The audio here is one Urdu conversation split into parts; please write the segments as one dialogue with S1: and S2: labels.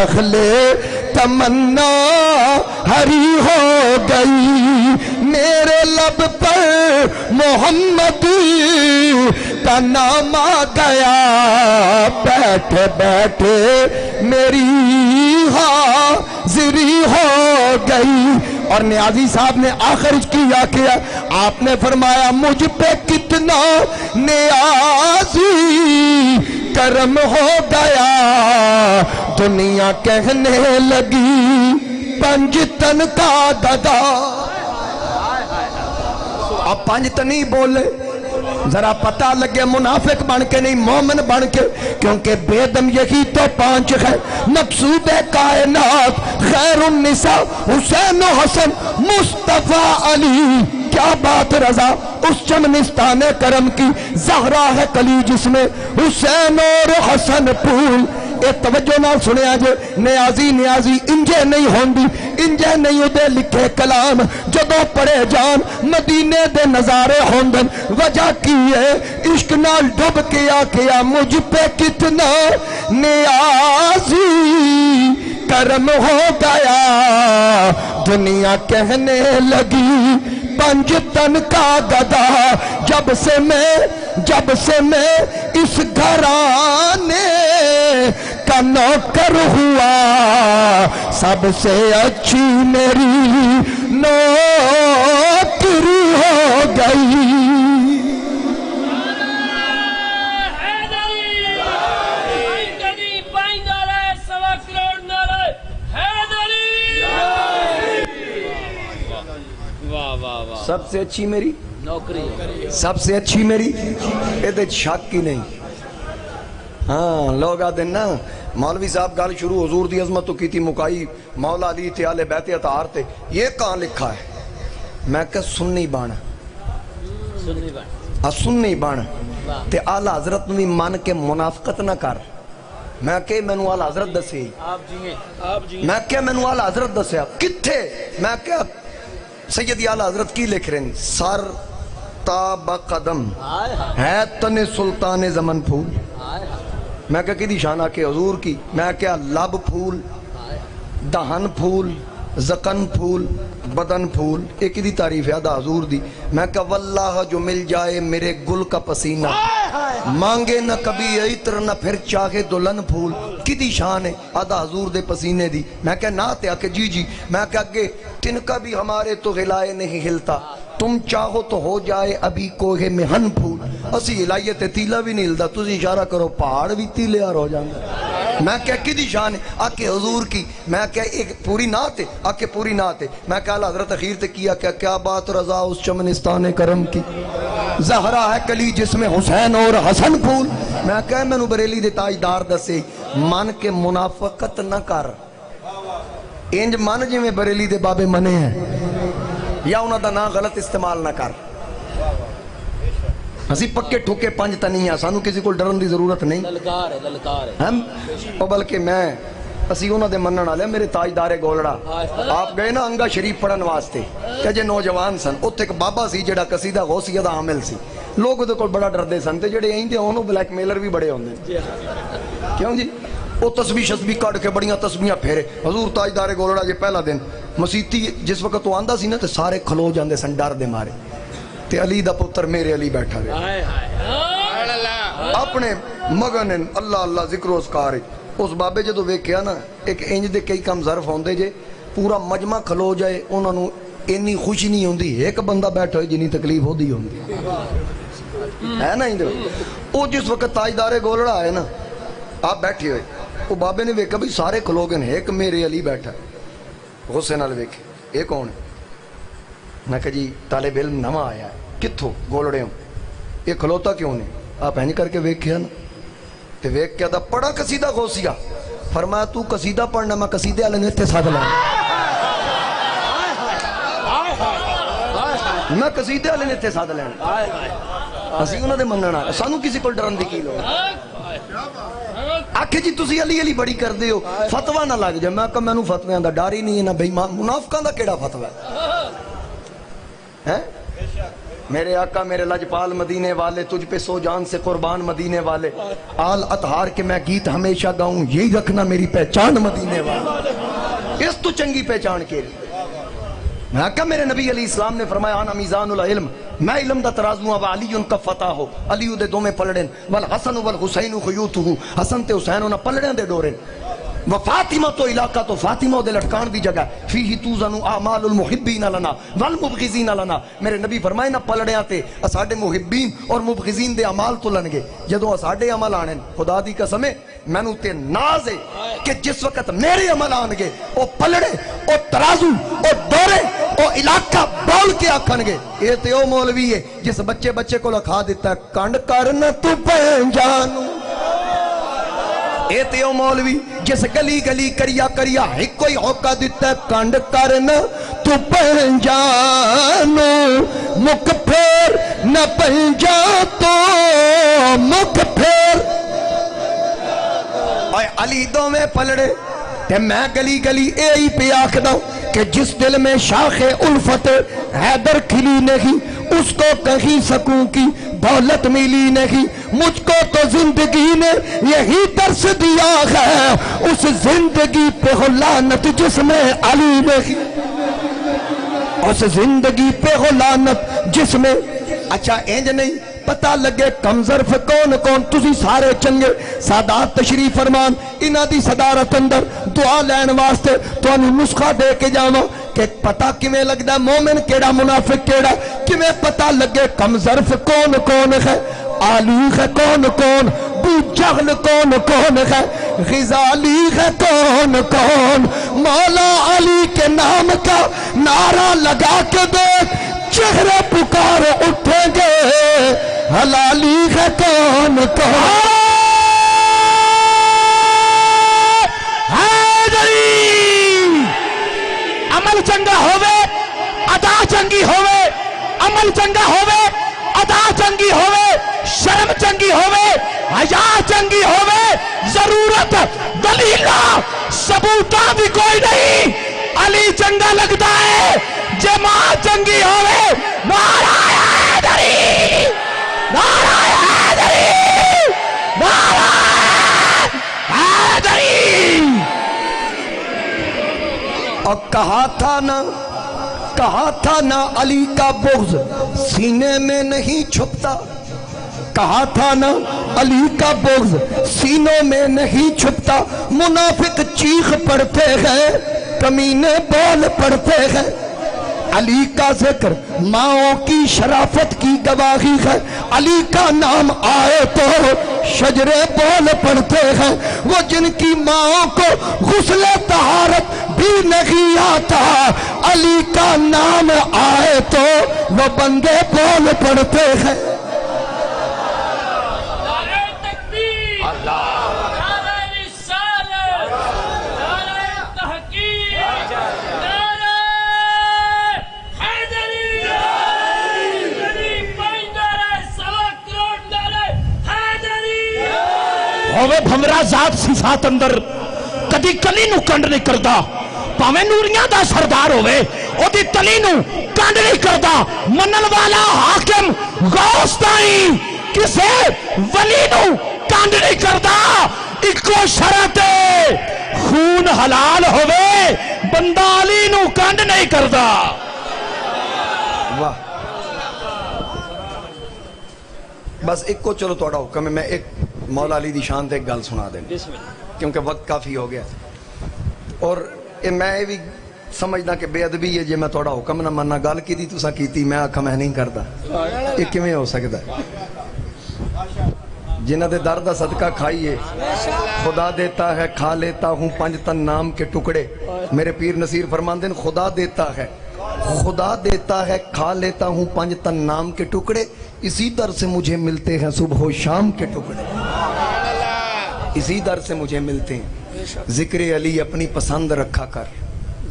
S1: اخلے تمنا ہری ہو گئی میرے لب پر محمد کا نام آ گیا بیٹھے بیٹھے میری حاضری ہو گئی۔ اور نیازی صاحب نے آخر کیا کیا، آپ نے فرمایا مجھ پہ کتنا نیازی کرم ہو گیا، دنیا کہنے لگی پنجتن کا گدا۔ اب پنجتنی بولے ذرا پتہ لگے منافق بن کے نہیں مومن بن کے، کیونکہ بے دم یہی تو پانچ ہے مقصود کائنات، خیر النساء حسین و حسن مصطفیٰ علی۔ کیا بات رضا اس چمنستان کرم کی، زہرا ہے کلی جس میں حسین اور حسن پھول۔ اے توجہ نہ سنیا جے نیازی انجے نہیں ہوندی، انجے نہیں دے لکھے کلام جدو پڑے جان مدینے دے نظارے ہوندن۔ وجہ کی ہے عشق نال ڈب کیا مجھ پہ کتنا نیازی کرم ہو گیا، دنیا کہنے لگی پنجتن کا گدا۔ جب سے میں اس گھرانے کا نوکر ہوا، سب سے اچھی میری نوکری ہو گئی۔ سب سے اچھی میری نوکری، سب سے اچھی میری یہ شک ہی نہیں۔ ہاں لوگ آتے نا مولوی صاحب گل شروع حضور دی عظمت تو کی تھی مکائی مولا علی تھے آل بیت اطہار تھے، یہ کہاں لکھا ہے؟ میں کہ سننی بان سننی بان تے آل حضرت بھی من کے منافقت نہ کر۔ میں کہ مینوں آل حضرت دسے، میں کہ مینوں آل حضرت دسے کتھے؟ میں کہ سیدی اعلیٰ حضرت کی لکھ رہے ہیں سر تاب قدم ہے تن سلطان زمن پھول۔ میں کہا کدی شان آکے حضور کی، میں کہا لب پھول، دہن پھول، زکن پھول، بدن پھول، ایک دی تعریف ہے آدھا حضور دی۔ میں کہا واللہ جو مل جائے میرے گل کا پسینہ، مانگے نہ کبھی عطر نہ پھر چاہے دلن پھول۔ کدی شان ہے آدھا حضور دے پسینے دی۔ میں کہا ناتے آکے جی میں کہا کہ تنکا بھی ہمارے تو غلائے نہیں ہلتا، تم چاہو تو ہو جائے ابھی کوہ مہن پھول۔ اسی الہیت تیلہ بھی نہیں ہلتا، تُسی اشارہ کرو پہاڑ بھی تیلے آر ہو جاندہ۔ میں کہا کدی شان ہے آکے حضور کی، میں کہا ایک پوری نعت ہے آکے پوری نعت ہے۔ میں کہا حضرت اخیر تے کیا کیا بات رضا اس چمنستان کرم کی، زہرا ہے کلی جس میں حسین اور حسن پھول۔ میں کہا میں نو بریلی دے تاجدار دسے من کے منافقت نہ کر، انج من جی میں بریلی دے بابے منے ہیں یا انہاں دا نا غلط استعمال نہ کر۔ اسی پکے ٹھوکے پنج تنی ہیں، سانو کسی کو ڈرن دی ضرورت نہیں۔ للکار ہے ہم اور بلکہ میں اسی انہاں دے منن والے میرے تاجدار گولڑا آپ گئے نا انگا شریف پڑھن واسطے کہ جے نوجوان سن اوتھے ایک بابا سی جڑا قصیدہ غوثیہ دا عامل سی، لوگ دے کول بڑا ڈردے سن تے جڑے ایندے اونوں بلیک میلر بھی بڑے ہوندے۔ کیوں جی وہ تسبیح شسبیح کٹ کے بڑیاں تسبیحاں پھیرے۔ حضور تاجدار گولڑا جے پہلا دن مسیتی جس وقت تو آندا سی نا تے سارے کھلو جاندے سن ڈر دے مارے، تے علی دا پتر میرے علی بیٹھا رہے اپنے مگن اللہ اللہ ذکر و اذکار۔ اس بابے جدو ویکھیا نا ایک انج دے کئی کم ظرف ہوندے جے پورا مجمع کھلو جائے انہاں نو انی خوشی نہیں ہوندی، ایک بندہ بیٹھا ہوئے جنی تکلیف ہوندی ہے نا۔ او جس وقت تاجدار گولڑا آئے نا آپ بیٹھے ہوئے، وہ بابے نے ویکھا بھی سارے کھلو گئے ہیں، ایک میرے علی بیٹھا غصے نال ویکھے یہ کون ہے؟ میں کہا جی طالب علم نواں آیا ہے، کتھوں گولڑے ہوں، یہ کھلوتا کیوں نہیں؟ آپ اینی کر کے ویکھیا نا تے ویکھ کیا دا پڑھا قصیدہ غوثیہ، فرمایا تو قصیدہ پڑھنا میں قصیدے والے نے اتنے ساتھ لانا، میں قصیدے والے نے اتنے ساتھ لینا۔ اسی انہوں نے مننا سانو کسی کو ڈرن دی کی لوگ آکھے جی تسی علی علی بڑی کر دے ہو فتوہ نہ لگ جائے۔ میں کہا میں نو فتویاں دا ڈر ہی نہیں ہے، نہ بے ایمان منافقاں دا کیڑا فتوہ ہے؟ میرے آقا میرے لجپال مدینے والے، تجھ پہ سو جان سے قربان مدینے والے، آل اطہار کے میں گیت ہمیشہ گاؤں، یہی رکھنا میری پہچان مدینے والے، اس تو چنگی پہچان کے لیے میں آقا میرے نبی علیہ السلام نے فرمایا انا میزان العلم، میں علم دا ترازو اب علی ان کا فتح ہو، علی دے دو میں پلڑن والحسن والحسین خیوتہو، حسن تے حسین انہا پلڑن دے ڈورن، وفاطمہ تو علاقہ تو فاطمہ دے لٹکان دی جگہ، فیہی توزن اعمال المحبین لنا والمبغضین لنا، میرے نبی فرمائے نہ پلڑیاں تے اساڑے محبین اور مبغضین دے عمال تو لنگے، جدو اساڑے عمل آنن خدا دی قسمیں مینو تے ناز ہے کہ جس وقت میرے عمل آنگے او پلڑے او ترازو او دورے او علاقہ بول کے آکھن گے یہ تے او مولوی ہے جس بچے کو لکھا دیتا ہے کنڈ کرنا تو پہنجانو، اے تے او مولوی جس گلی گلی کریا ایک کوئی ہوکا دیتا ہے کنڈ کرنا تو پہنجانو، مک پھیر نہ پہنجا تو مک پھیر، اور علی دو میں پلڑے تے میں گلی گلی اے ہی پہ آکھدا کہ جس دل میں شاخ الفت حیدر کھلی نہیں اس کو کہیں سکوں کی دولت ملی نہیں، مجھ کو تو زندگی نے یہی درس دیا ہے اس زندگی پہ ہو لعنت جس میں علی نہیں، اس زندگی پہ ہو لعنت جس میں، اچھا اینج نہیں پتہ لگے کم ظرف کون کون، تسی سارے چنگے سادات تشریف فرمان، انہاں دی صدارت اندر دعا لین واسطے تو انہی نسخہ دے کے جاواں کہ پتہ کمیں لگدا مومن کیڑا منافق کیڑا، کمیں پتہ لگے کم ظرف کون کون ہے، علی ہے کون کون، بو جہل کون کون ہے، غزالی ہے کون کون، مولا علی کے نام کا نعرہ لگا کے دیکھ چہرے پکار اٹھیں گے، حلالی ہے کون کون،
S2: حیدری عمل چنگا ہوئے ادا چنگی ہوئے، عمل چنگا ہوئے ادا چنگی ہوئے، شرم چنگی ہوئے حیا چنگی ہوئے، ضرورت دلیلہ ثبوتہ بھی کوئی نہیں، علی چنگا لگتا ہے جماعت چنگی ہوئے، نعرہ حیدری، نعرہ حیدری، نعرہ حیدری،
S1: اور کہا تھا نا علی کا بغض سینے میں نہیں چھپتا، کہا تھا نا علی کا بغض سینوں میں نہیں چھپتا، منافق چیخ پڑتے ہیں کمینے بول پڑتے ہیں، علی کا ذکر ماؤں کی شرافت کی گواہی ہے، علی کا نام آئے تو شجرے بول پڑتے ہیں، وہ جن کی ماؤں کو غسل طہارت بھی نہیں آتا، علی کا نام آئے تو وہ بندے بول پڑتے ہیں،
S2: ہوئے بھمرا ذات صفات اندر کدی کلی نو کنڈ نہیں کردا، پاویں نوریاں دا سردار ہوئے او دی تلی نو کنڈ نہیں کردا، منن والا حاکم غوث تائیں کسے ولی نو کنڈ نہیں کردا، اکو شرط خون حلال ہوئے بندہ علی نو کنڈ نہیں کردا۔
S1: واہ بس ایک کو چلو توڑا حکم ہے، میں ایک مولا علی دی شان تے ایک گل سنا دیں کیونکہ وقت کافی ہو گیا، اور میں بھی سمجھنا کہ بے ادبی ہے جی میں توڑا حکم نہ مننا، گل کی دی تسا کیتی میں آکھا میں نہیں کردا، یہ کیویں ہو سکتا ہے؟ جنہ دے در دا صدقہ کھائیے، خدا دیتا ہے کھا لیتا ہوں پنج تن نام کے ٹکڑے، میرے پیر نصیر فرماندے خدا دیتا ہے کھا لیتا ہوں پنج تن نام کے ٹکڑے، اسی در سے مجھے ملتے ہیں صبح و شام کے ٹکڑے، اسی در سے مجھے ملتے ہیں، ذکر علی اپنی پسند رکھا کر،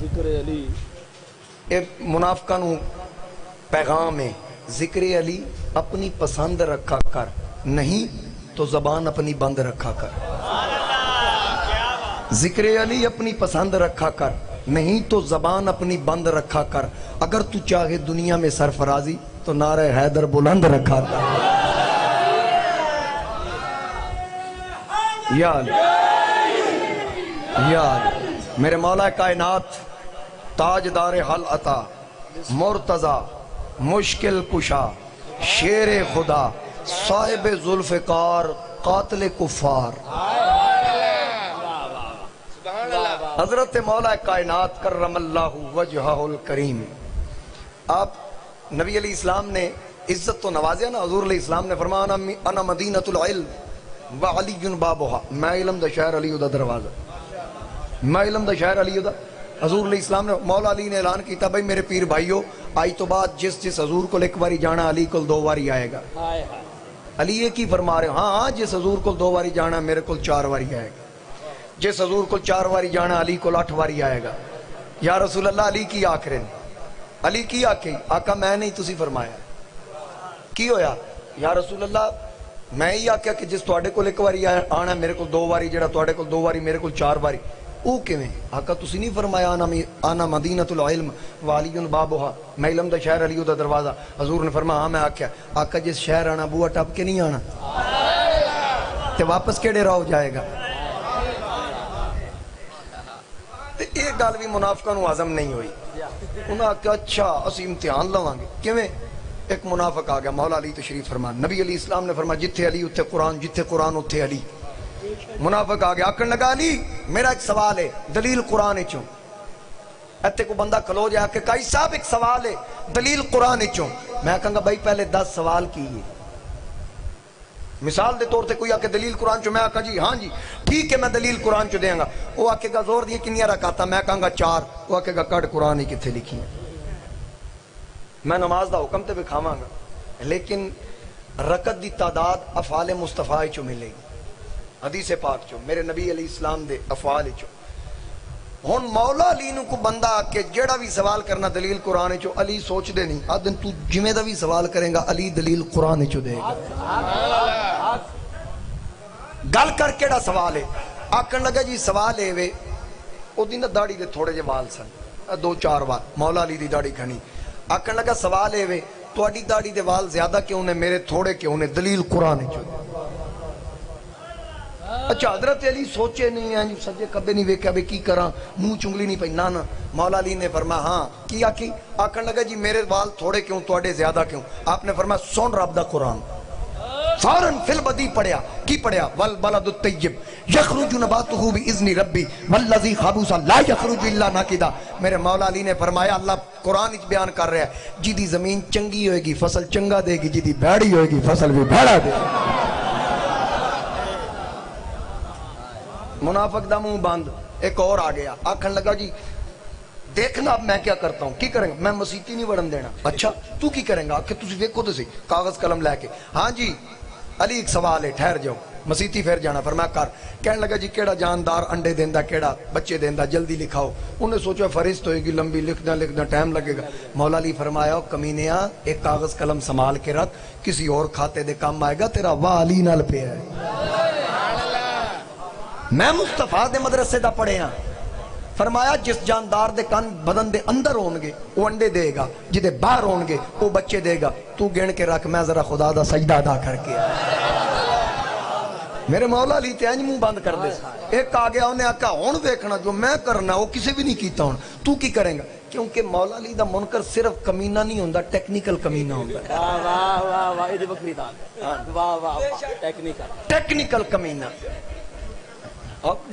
S1: ذکر علی ایک منافقہ نو پیغام ہے، ذکر علی اپنی پسند رکھا کر، نہیں تو زبان اپنی بند رکھا کر، ذکر علی اپنی پسند رکھا کر، نہیں تو زبان اپنی بند رکھا کر، اگر تو چاہے دنیا میں سرفرازی تو نعرہ حیدر بلند رکھا تھا. یا میرے مولا کائنات تاجدار حل عطا مرتضی مشکل کشا شیر خدا صاحب ذوالفقار قاتل کفار. حضرت مولا کائنات کرم اللہ وجہہ الکریم. آپ نبی علیہ السلام نے عزت تو نوازیا نا. حضور علیہ السلام نے فرمایا انا مدینۃ العلم وعلی بابها. میں علم دا شہر علی دا دروازہ. میں علم دا شہر علی دا. حضور علیہ السلام نے مولا علی نے اعلان کیتا بھائی میرے پیر بھائیو آج تو بعد جس حضور کو ایک باری جانا علی کو 2 باری آئے گا. علی یہ کی فرما رہے ہاں جس حضور کو 2 باری جانا میرے کو 4 باری آئے گا. جس حضور کو 4 باری جانا علی کو 8 باری آئے گا. یا رسول اللہ علی کی آخرین علی کی آکھی آقا میں نہیں تسی فرمایا کی ہویا یا رسول اللہ میں ہی آکھیا کہ جس تواڈے کول 1 باری آنا میرے کو 2 باری جڑا تواڈے کول 2 باری میرے کول 4 باری او کیویں آقا تسی نہیں فرمایا انا مدینۃ العلم وعلی بابها. میں علم دا شہر علی دا دروازہ. حضور نے فرمایا ہاں میں آکھیا آقا جس شہر آنا بوا ٹپ کے نہیں آنا تے واپس کیڑے راہ جائے گا. ایک گل بھی منافقاں نوں ہضم نہیں ہوئی. انہاں کہا اچھا اسی امتحان لواں گے کیویں. ایک منافق آ گیا مولا علی تشریف فرما. نبی علیہ السلام نے فرمایا جتھے علی اتھے قرآن جتھے قرآن اتھے علی. منافق آ گیا آکھن لگا علی میرا ایک سوال ہے دلیل قرآن چوں. ایتھے کو بندہ کھلو جا کہ کائی صاحب ایک سوال ہے دلیل قرآن چوں. میں کہوں گا بھائی پہلے 10 سوال کیجئے. مثال دے طور تے کوئی آکے دلیل قرآن چو میں آکا جی ہاں جی ٹھیک ہے میں دلیل قرآن چو دیں گا. وہ آکے گا زور دیئے کنیا رکھاتا میں کہوں گا 4. وہ آکے گا کڑ قرآن ہی کتھے لکھی ہے. میں نماز دا حکم تے بھی کھاواں گا لیکن رکعت دی تعداد افعال مصطفیٰ چو ملے گی. حدیث پاک چو میرے نبی علیہ السلام دے افعال چو. ہن مولا علی نو کو بندہ آکے جیڑا بھی سوال کرنا دلیل قرآن چو علی سوچ دے نہیں آدھن تو جمعہ دا بھی سوال کریں گا علی دلیل قرآن چو دے گا. گل کر کیڑا سوال ہے آکن لگا جی سوال ہے وے او دی نا داڑی دے تھوڑے جے وال سن 2-4 وال مولا علی دی داڑی کھنی. آکن لگا سوال ہے وے تو اڈی داڑی دے وال زیادہ کیوں نے میرے تھوڑے کیوں نے دلیل قرآن چو. اچھا حضرت علی سوچے نہیں ہیں سجے کبے نہیں ویکھیا بے کی کراں منہ چنگلی نہیں پئی نانا. مولا علی نے فرمایا ہاں کی آکھی آکن لگا جی میرے وال تھوڑے کیوں تواڈے زیادہ کیوں. آپ نے فرمایا سن رب دا قرآن. فوراً فی البدی پڑھیا کی پڑھیا والبلد الطیب یخرج نباتہ باذن ربی والذی خبث لا یخرج الا ناکدا. میرے مولا علی نے فرمایا اللہ قرآن وچ بیان کر رہا ہے جدی زمین چنگی ہوئے گی فصل چنگا دے گی جدی بھیڑی ہوئے گی فصل بھی بھیڑا دے گی. منافق دا منہ بند. ایک اور آ گیا آکھن لگا جی دیکھنا اب میں کیا کرتا ہوں کی کریں گا میں مسیتی نہیں وڑن دینا. اچھا تو کی کریں گا کہ تسی ویکھو تے سی کاغذ قلم لے کے ہاں جی علی ایک سوال ہے ٹھہر جاؤ مسیتی پھر جانا. فرمایا کر. کہنے لگا جی کیڑا جاندار انڈے دیندا کیڑا بچے دیندا جلدی لکھاؤ. انہیں سوچا فہرست ہوئے گی لمبی لکھنا ٹائم لگے گا. مولا علی فرمایا کمینیا ایک کاغذ قلم سنبھال کے رکھ کسی اور کھاتے دے کام آئے گا تیرا واہ علی نال پیا ہے. میں مصطفیٰ دے مدرسے دا پڑھے ہاں. فرمایا جس جاندار دے کان بدن دے اندر ہونگے وہ انڈے دے گا جدے باہر ہونگے وہ بچے دے گا. تو گن کے رکھ میں ذرا خدا دا سجدہ ادا کر کے. میرے مولا علی تے انج منہ بند کر دے. ایک آ گیا انہیں آکھا ہن ویکھنا جو میں کرنا وہ کسی بھی نہیں کیتا ہن تو کی کریں گا. کیونکہ مولا علی دا منکر صرف کمینہ نہیں ہوندا ٹیکنیکل کمینہ ہوندا. واہ واہ واہ واہ یہ بکری دا واہ واہ ٹیکنیکل کمینہ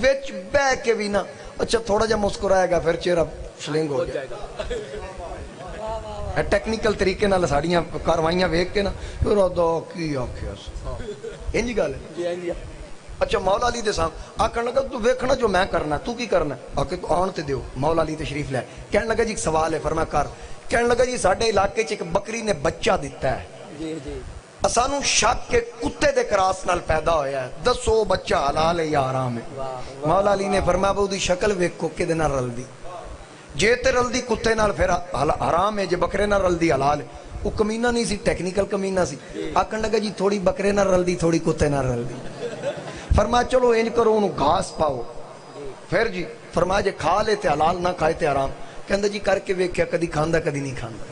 S1: وچ بہ کے بھی نا اچھا تھوڑا جا مسکرائے گا پھر چہرہ شلنگ ہو جائے گا. ٹیکنیکل طریقے نال ساڑیاں کاروائیاں ویکھ کے نا پھر ادا کی آکھیا انج گل ہے. اچھا مولا علی دے سام آکھن لگا تو ویکھنا جو میں کرنا تو کی کرنا آکھے تو آن تے دیو. مولا علی تشریف لے. کہنے لگا جی ایک سوال ہے فرمایا کر. کہنے لگا جی ساڈے علاقے چ ایک بکری نے بچہ دیتا ہے جی جی اسانو شک کے کتے دے کراس نال پیدا ہویا ہے دسو بچہ حلال ہے یا حرام ہے. مولا علی نے فرمایا وہ دی شکل ویکھو کدے نال رلدی جے تے رلدی کتے نال پھر حرام ہے جے بکرے نال رلدی حلال ہے. وہ کمینہ نہیں سی ٹیکنیکل کمینہ سی. آکھن لگا جی تھوڑی بکرے نال رلدی تھوڑی کتے نال رلدی. فرمایا چلو انج کرو انہوں گھاس پاؤ پھر جی فرمایا جے کھا لے تے حلال نہ کھائے تے حرام. کہندا جی کر کے ویکھیا کدی کھاندا کدی نہیں کھاندا.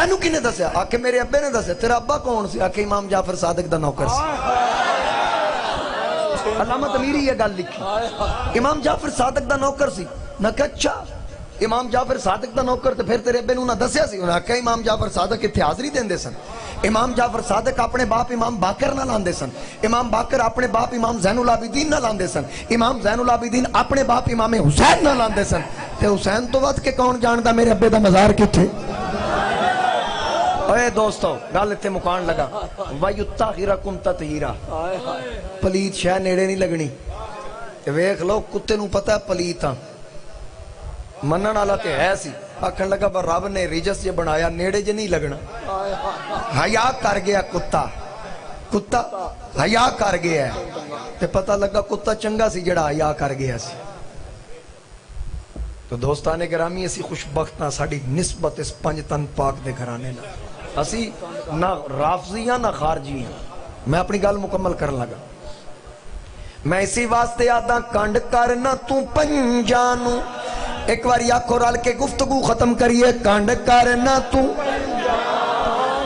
S1: تینوں کنے دسیا؟ آکے میرے ابے نے دسیا۔ تیرا ابا کون سی؟ آکے امام جعفر صادق دا نوکر سی۔ علامہ تمیری یہ گل لکھی، امام جعفر صادق دا نوکر سی۔ نہ کہ اچھا امام جعفر صادق دا نوکر تے پھر تیرے ابے نوں نہ دسیا سی؟ انہاں کہ امام جعفر صادق اتھے حاضری دیندے سن۔ امام جعفر صادق اپنے باپ امام باقر نہ لاندے سن، امام باقر اپنے باپ امام زین العابدین نہ لاندے سن، امام زین العابدین اپنے باپ امام حسین نہ لاندے سن۔ تے حسین تو ود کے کون جاندا میرے ابے دا مزار کتھے؟ اے دوستو گل اتنے مکان لگا، وَيُطَّهِرَكُمْ تَطْهِيرًا، پلیت شے نیڑے نہیں لگنی۔ ویکھ لو کتے نوں پتہ ہے پلیت ہاں، منن والا تے ہے سی، آکھن لگا پر رب نے ریجس یہ بنایا نیڑے جے نہیں لگنا۔ حیا کر گیا کتا، کتا حیا کر گیا ہے تے پتہ لگا کتا چنگا سی جڑا حیا کر گیا سی۔ تو دوستان گرامی اسی خوشبخت نہ ساڑی نسبت اس پنج تن پاک دے گھرانے نہ، اسی نہ رافضیاں نہ خارجیاں۔ میں اپنی گل مکمل کرن لگا، میں اسی واسطے آدھا کنڈ کرنا تو پنجانو، ایک بار آکھو رل کے گفتگو ختم کریے، کنڈ کرنا تو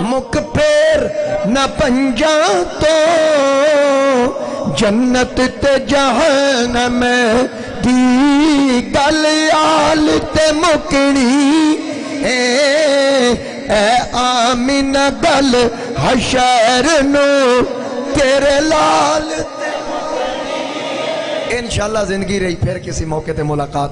S1: مک پھیر نہ پنجان تو جنت تے جہنم دی گل آل تے مکنی، اے آمین گل حشر نو تیرے لال تے مکنی۔ انشاءاللہ زندگی رہی، پھر کسی موقع تے ملاقات